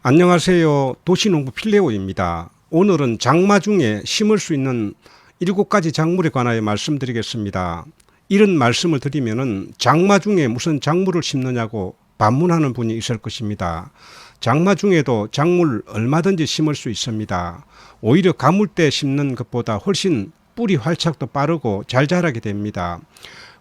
안녕하세요. 도시농부 필레오입니다. 오늘은 장마 중에 심을 수 있는 7가지 작물에 관하여 말씀드리겠습니다. 이런 말씀을 드리면은 장마 중에 무슨 작물을 심느냐고 반문하는 분이 있을 것입니다. 장마 중에도 작물 얼마든지 심을 수 있습니다. 오히려 가물 때 심는 것보다 훨씬 뿌리 활착도 빠르고 잘 자라게 됩니다.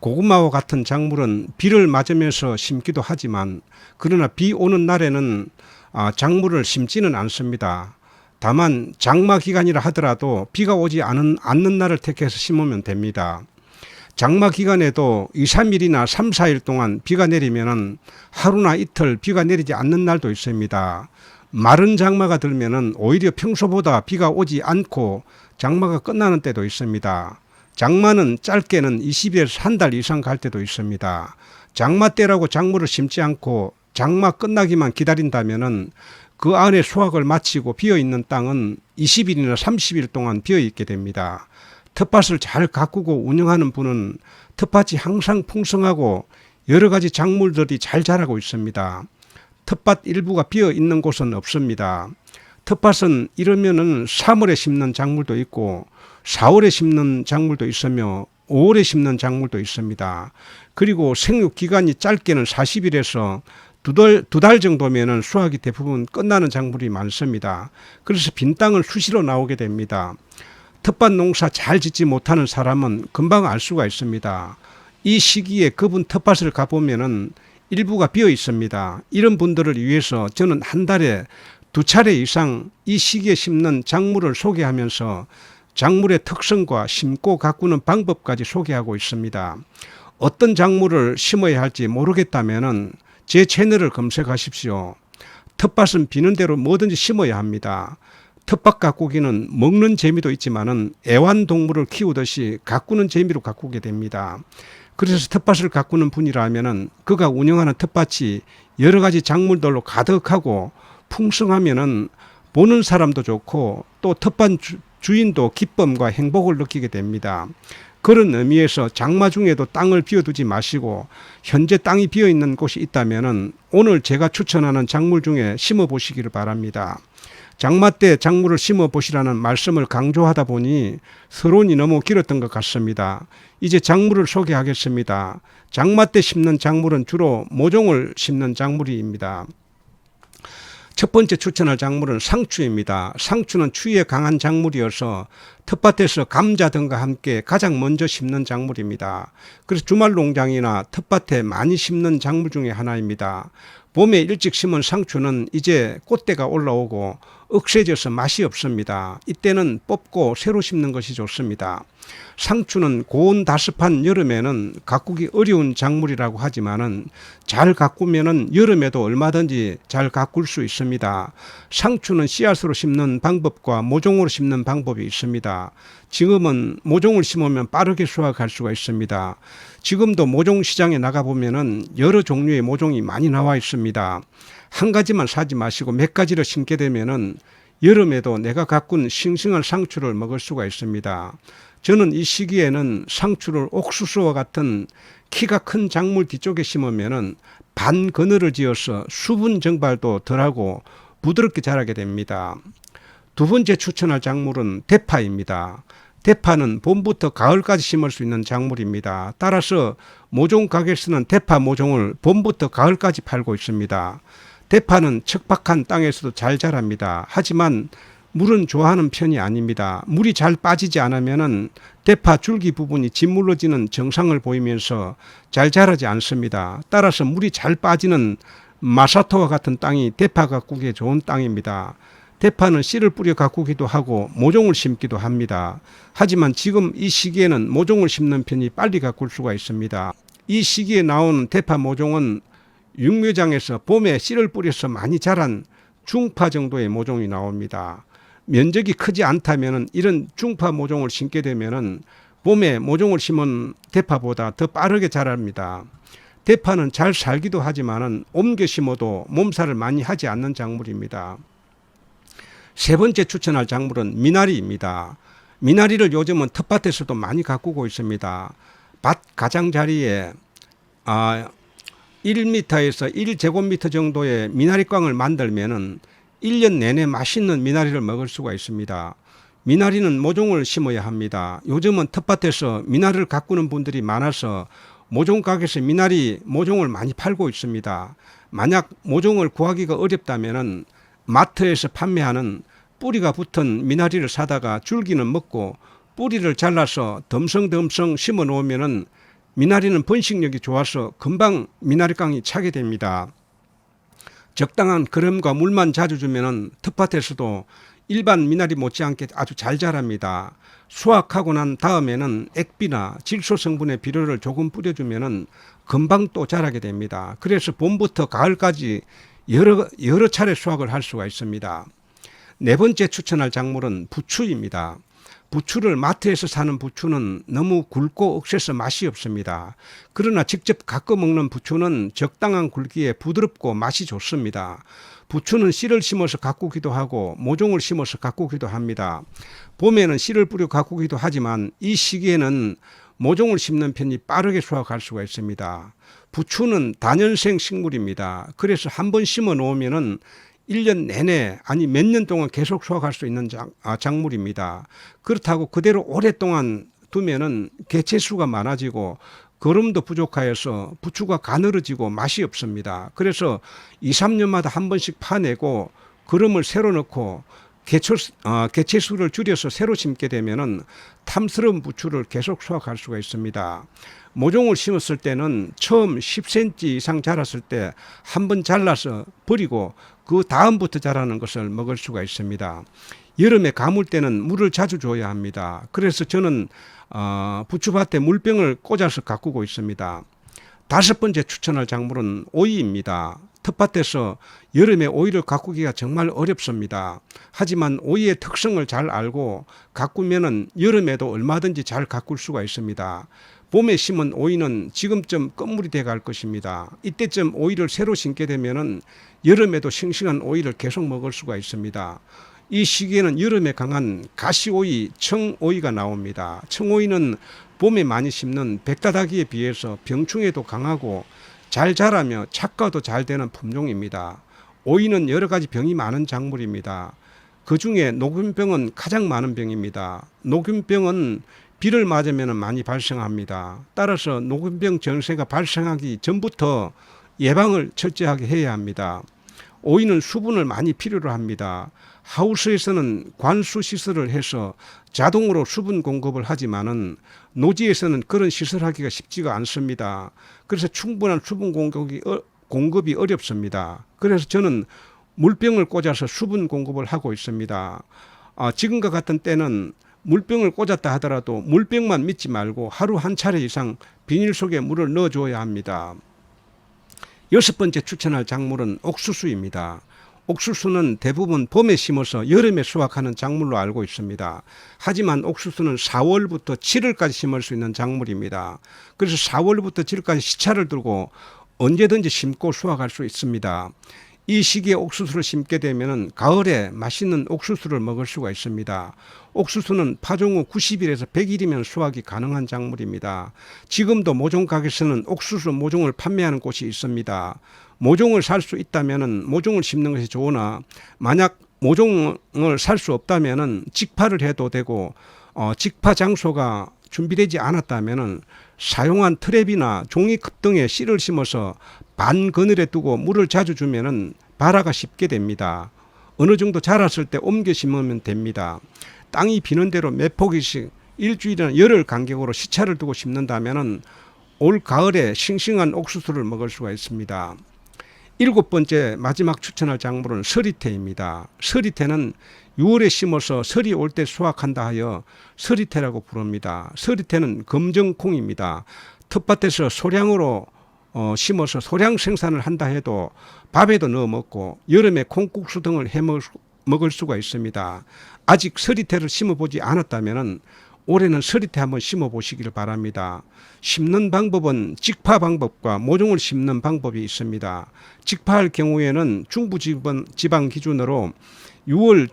고구마와 같은 작물은 비를 맞으면서 심기도 하지만 그러나 비 오는 날에는 작물을 심지는 않습니다. 다만 장마 기간이라 하더라도 비가 오지 않는 날을 택해서 심으면 됩니다. 장마 기간에도 2, 3일이나 3, 4일 동안 비가 내리면 하루나 이틀 비가 내리지 않는 날도 있습니다. 마른 장마가 들면 오히려 평소보다 비가 오지 않고 장마가 끝나는 때도 있습니다. 장마는 짧게는 20일에서 한 달 이상 갈 때도 있습니다. 장마 때라고 작물을 심지 않고 장마 끝나기만 기다린다면 그 안에 수확을 마치고 비어있는 땅은 20일이나 30일 동안 비어있게 됩니다. 텃밭을 잘 가꾸고 운영하는 분은 텃밭이 항상 풍성하고 여러 가지 작물들이 잘 자라고 있습니다. 텃밭 일부가 비어있는 곳은 없습니다. 텃밭은 이러면은 3월에 심는 작물도 있고 4월에 심는 작물도 있으며 5월에 심는 작물도 있습니다. 그리고 생육 기간이 짧게는 40일에서 두 달 정도면은 수확이 대부분 끝나는 작물이 많습니다. 그래서 빈 땅은 수시로 나오게 됩니다. 텃밭 농사 잘 짓지 못하는 사람은 금방 알 수가 있습니다. 이 시기에 그분 텃밭을 가보면은 일부가 비어 있습니다. 이런 분들을 위해서 저는 한 달에 2차례 이상 이 시기에 심는 작물을 소개하면서 작물의 특성과 심고 가꾸는 방법까지 소개하고 있습니다. 어떤 작물을 심어야 할지 모르겠다면은 제 채널을 검색하십시오. 텃밭은 비는 대로 뭐든지 심어야 합니다. 텃밭 가꾸기는 먹는 재미도 있지만은 애완동물을 키우듯이 가꾸는 재미로 가꾸게 됩니다. 그래서 텃밭을 가꾸는 분이라면은 그가 운영하는 텃밭이 여러 가지 작물들로 가득하고 풍성하면은 보는 사람도 좋고 또 텃밭 주인도 기쁨과 행복을 느끼게 됩니다. 그런 의미에서 장마 중에도 땅을 비워두지 마시고 현재 땅이 비어있는 곳이 있다면 오늘 제가 추천하는 작물 중에 심어 보시기를 바랍니다. 장마 때 작물을 심어 보시라는 말씀을 강조하다 보니 서론이 너무 길었던 것 같습니다. 이제 작물을 소개하겠습니다. 장마 때 심는 작물은 주로 모종을 심는 작물입니다. 첫 번째 추천할 작물은 상추입니다. 상추는 추위에 강한 작물이어서 텃밭에서 감자 등과 함께 가장 먼저 심는 작물입니다. 그래서 주말 농장이나 텃밭에 많이 심는 작물 중에 하나입니다. 봄에 일찍 심은 상추는 이제 꽃대가 올라오고 억세져서 맛이 없습니다. 이때는 뽑고 새로 심는 것이 좋습니다. 상추는 고온 다습한 여름에는 가꾸기 어려운 작물이라고 하지만은 잘 가꾸면은 여름에도 얼마든지 잘 가꿀 수 있습니다. 상추는 씨앗으로 심는 방법과 모종으로 심는 방법이 있습니다. 지금은 모종을 심으면 빠르게 수확할 수가 있습니다. 지금도 모종 시장에 나가보면은 여러 종류의 모종이 많이 나와 있습니다. 한 가지만 사지 마시고 몇 가지를 심게 되면은 여름에도 내가 가꾼 싱싱한 상추를 먹을 수가 있습니다. 저는 이 시기에는 상추를 옥수수와 같은 키가 큰 작물 뒤쪽에 심으면은 반 그늘을 지어서 수분 증발도 덜하고 부드럽게 자라게 됩니다. 두 번째 추천할 작물은 대파입니다. 대파는 봄부터 가을까지 심을 수 있는 작물입니다. 따라서 모종 가게에서는 대파 모종을 봄부터 가을까지 팔고 있습니다. 대파는 척박한 땅에서도 잘 자랍니다. 하지만 물은 좋아하는 편이 아닙니다. 물이 잘 빠지지 않으면 대파 줄기 부분이 짓물러지는 증상을 보이면서 잘 자라지 않습니다. 따라서 물이 잘 빠지는 마사토와 같은 땅이 대파 가꾸기에 좋은 땅입니다. 대파는 씨를 뿌려 가꾸기도 하고 모종을 심기도 합니다. 하지만 지금 이 시기에는 모종을 심는 편이 빨리 가꿀 수가 있습니다. 이 시기에 나오는 대파 모종은 육묘장에서 봄에 씨를 뿌려서 많이 자란 중파 정도의 모종이 나옵니다. 면적이 크지 않다면 이런 중파 모종을 심게 되면 봄에 모종을 심은 대파보다 더 빠르게 자랍니다. 대파는 잘 살기도 하지만 옮겨 심어도 몸살을 많이 하지 않는 작물입니다. 세 번째 추천할 작물은 미나리입니다. 미나리를 요즘은 텃밭에서도 많이 가꾸고 있습니다. 밭 가장자리에 1m에서 1제곱미터 정도의 미나리광을 만들면은 1년 내내 맛있는 미나리를 먹을 수가 있습니다. 미나리는 모종을 심어야 합니다. 요즘은 텃밭에서 미나리를 가꾸는 분들이 많아서 모종 가게에서 미나리 모종을 많이 팔고 있습니다. 만약 모종을 구하기가 어렵다면 마트에서 판매하는 뿌리가 붙은 미나리를 사다가 줄기는 먹고 뿌리를 잘라서 덤성덤성 심어 놓으면 미나리는 번식력이 좋아서 금방 미나리깡이 차게 됩니다. 적당한 거름과 물만 자주 주면 텃밭에서도 일반 미나리 못지않게 아주 잘 자랍니다. 수확하고 난 다음에는 액비나 질소 성분의 비료를 조금 뿌려주면 금방 또 자라게 됩니다. 그래서 봄부터 가을까지 여러 차례 수확을 할 수가 있습니다. 네 번째 추천할 작물은 부추입니다. 부추를 마트에서 사는 부추는 너무 굵고 억세서 맛이 없습니다. 그러나 직접 가꿔 먹는 부추는 적당한 굵기에 부드럽고 맛이 좋습니다. 부추는 씨를 심어서 가꾸기도 하고 모종을 심어서 가꾸기도 합니다. 봄에는 씨를 뿌려 가꾸기도 하지만 이 시기에는 모종을 심는 편이 빠르게 수확할 수가 있습니다. 부추는 다년생 식물입니다. 그래서 한번 심어 놓으면은 1년 내내 아니 몇 년 동안 계속 수확할 수 있는 작물입니다. 그렇다고 그대로 오랫동안 두면은 개체수가 많아지고 거름도 부족하여서 부추가 가늘어지고 맛이 없습니다. 그래서 2, 3년마다 한 번씩 파내고 거름을 새로 넣고 개체수를 줄여서 새로 심게 되면은 탐스러운 부추를 계속 수확할 수가 있습니다. 모종을 심었을 때는 처음 10cm 이상 자랐을 때 한번 잘라서 버리고 그 다음부터 자라는 것을 먹을 수가 있습니다. 여름에 가물 때는 물을 자주 줘야 합니다. 그래서 저는 부추밭에 물병을 꽂아서 가꾸고 있습니다. 다섯 번째 추천할 작물은 오이입니다. 텃밭에서 여름에 오이를 가꾸기가 정말 어렵습니다. 하지만 오이의 특성을 잘 알고 가꾸면은 여름에도 얼마든지 잘 가꿀 수가 있습니다. 봄에 심은 오이는 지금쯤 끝물이 돼 갈 것입니다. 이때쯤 오이를 새로 심게 되면은 여름에도 싱싱한 오이를 계속 먹을 수가 있습니다. 이 시기에는 여름에 강한 가시오이, 청오이가 나옵니다. 청오이는 봄에 많이 심는 백다다기에 비해서 병충해도 강하고 잘 자라며 착과도 잘 되는 품종입니다. 오이는 여러 가지 병이 많은 작물입니다. 그 중에 녹균병은 가장 많은 병입니다. 녹균병은 비를 맞으면 많이 발생합니다. 따라서 녹균병 전세가 발생하기 전부터 예방을 철저하게 해야 합니다. 오이는 수분을 많이 필요로 합니다. 하우스에서는 관수 시설을 해서 자동으로 수분 공급을 하지만은 노지에서는 그런 시설하기가 쉽지가 않습니다. 그래서 충분한 수분 공급이 어렵습니다. 그래서 저는 물병을 꽂아서 수분 공급을 하고 있습니다. 지금과 같은 때는 물병을 꽂았다 하더라도 물병만 믿지 말고 하루 한 차례 이상 비닐 속에 물을 넣어줘야 합니다. 여섯 번째 추천할 작물은 옥수수입니다. 옥수수는 대부분 봄에 심어서 여름에 수확하는 작물로 알고 있습니다. 하지만 옥수수는 4월부터 7월까지 심을 수 있는 작물입니다. 그래서 4월부터 7월까지 시차를 두고 언제든지 심고 수확할 수 있습니다. 이 시기에 옥수수를 심게 되면 가을에 맛있는 옥수수를 먹을 수가 있습니다. 옥수수는 파종 후 90일에서 100일이면 수확이 가능한 작물입니다. 지금도 모종 가게에서는 옥수수 모종을 판매하는 곳이 있습니다. 모종을 살 수 있다면 모종을 심는 것이 좋으나 만약 모종을 살 수 없다면 직파를 해도 되고 직파 장소가 준비되지 않았다면 사용한 트랩이나 종이컵 등에 씨를 심어서 반 그늘에 두고 물을 자주 주면 발화가 쉽게 됩니다. 어느 정도 자랐을 때 옮겨 심으면 됩니다. 땅이 비는 대로 몇 포기씩 일주일이나 열흘 간격으로 시차를 두고 심는다면 올 가을에 싱싱한 옥수수를 먹을 수가 있습니다. 일곱 번째 마지막 추천할 작물은 서리태입니다. 서리태는 6월에 심어서 설이 올 때 수확한다 하여 서리태라고 부릅니다. 서리태는 검정콩입니다. 텃밭에서 소량으로 심어서 소량 생산을 한다 해도 밥에도 넣어 먹고 여름에 콩국수 등을 해 먹을 수가 있습니다. 아직 서리태를 심어보지 않았다면 올해는 서리태 한번 심어보시기를 바랍니다. 심는 방법은 직파 방법과 모종을 심는 방법이 있습니다. 직파할 경우에는 중부지방 기준으로 6월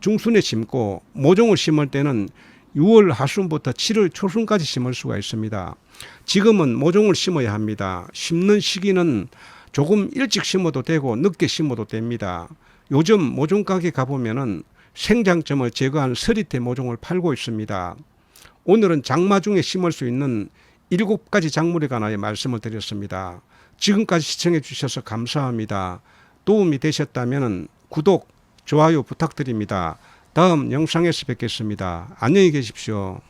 중순에 심고 모종을 심을 때는 6월 하순부터 7월 초순까지 심을 수가 있습니다. 지금은 모종을 심어야 합니다. 심는 시기는 조금 일찍 심어도 되고 늦게 심어도 됩니다. 요즘 모종 가게 가보면은 생장점을 제거한 서리태 모종을 팔고 있습니다. 오늘은 장마 중에 심을 수 있는 7가지 작물에 관하여 말씀을 드렸습니다. 지금까지 시청해 주셔서 감사합니다. 도움이 되셨다면 구독, 좋아요 부탁드립니다. 다음 영상에서 뵙겠습니다. 안녕히 계십시오.